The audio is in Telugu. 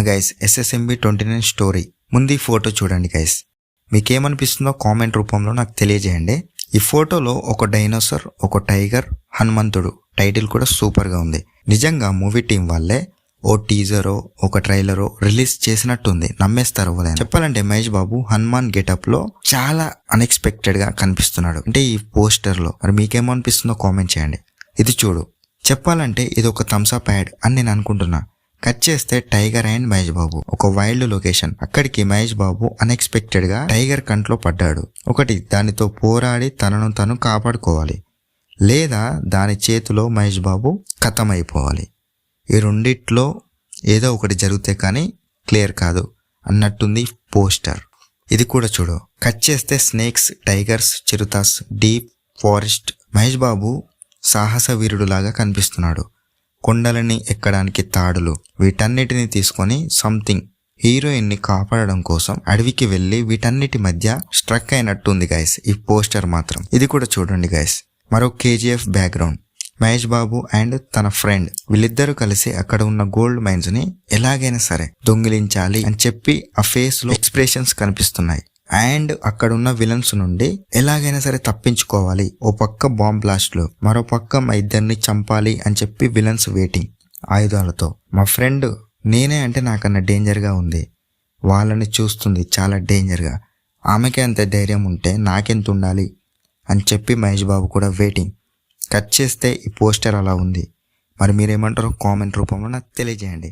గైస్, SSMB 29 స్టోరీ ముందు ఈ ఫోటో చూడండి గైస్. మీకేమనిపిస్తుందో కామెంట్ రూపంలో నాకు తెలియజేయండి. ఈ ఫోటోలో ఒక డైనోసార్, ఒక టైగర్, హనుమంతుడు, టైటిల్ కూడా సూపర్గా ఉంది. నిజంగా మూవీ టీం వాళ్ళే ఓ టీజరో ఒక ట్రైలరో రిలీజ్ చేసినట్టుంది. నమ్మేస్తారు ఎవరైనా. చెప్పాలంటే మహేష్ బాబు హనుమాన్ గెటప్ లో చాలా అన్ఎక్స్పెక్టెడ్ గా కనిపిస్తున్నాడు అంటే ఈ పోస్టర్ లో. మరి మీకేమనిపిస్తుందో కామెంట్ చేయండి. ఇది చూడు, చెప్పాలంటే ఇది ఒక థమ్స్అప్ యాడ్ అని నేను అనుకుంటున్నా. కట్ చేస్తే టైగర్ అండ్ మహేష్ బాబు ఒక వైల్డ్ లొకేషన్. అక్కడికి మహేష్ బాబు అన్ఎక్స్పెక్టెడ్ గా టైగర్ కంట్లో పడ్డాడు. ఒకటి దానితో పోరాడి తనను తను కాపాడుకోవాలి, లేదా దాని చేతిలో మహేష్ బాబు ఖతమైపోవాలి. ఈ రెండిట్లో ఏదో ఒకటి జరిగితే కానీ క్లియర్ కాదు అన్నట్టుంది పోస్టర్. ఇది కూడా చూడు, కట్ చేస్తే స్నేక్స్, టైగర్స్, చిరుతాస్, డీప్ ఫారెస్ట్. మహేష్ బాబు సాహస వీరుడు లాగా కనిపిస్తున్నాడు. కొండలని ఎక్కడానికి తాడులు, వీటన్నిటిని తీసుకొని సంథింగ్ హీరోయిన్ ని కాపాడడం కోసం అడవికి వెళ్లి వీటన్నిటి మధ్య స్ట్రక్ అయినట్టుంది గైస్ ఈ పోస్టర్ మాత్రం. ఇది కూడా చూడండి గైస్, మరో KGF background. Mahesh Babu and తన ఫ్రెండ్ వీళ్ళిద్దరూ కలిసి అక్కడ ఉన్న గోల్డ్ మైన్స్ ని ఎలాగైనా సరే దొంగిలించాలి అని చెప్పి ఆ ఫేస్ లో ఎక్స్ప్రెషన్స్ కనిపిస్తున్నాయి. అండ్ అక్కడ ఉన్న విలన్స్ నుండి ఎలాగైనా సరే తప్పించుకోవాలి. ఓ పక్క బాంబ్ బ్లాస్ట్లు, మరో పక్క మా ఇద్దరిని చంపాలి అని చెప్పి విలన్స్ వెయిటింగ్ ఆయుధాలతో. మా ఫ్రెండ్ నేనే అంటే నాకన్నా డేంజర్ గా ఉంది, వాళ్ళని చూస్తుంది చాలా డేంజర్ గా. ఆమెకే అంత ధైర్యం ఉంటే నాకెంత ఉండాలి అని చెప్పి మహేష్ బాబు కూడా వెయిటింగ్. కట్ చేస్తే ఈ పోస్టర్ అలా ఉంది. మరి మీరేమంటారో కామెంట్ రూపంలో నాకు తెలియజేయండి.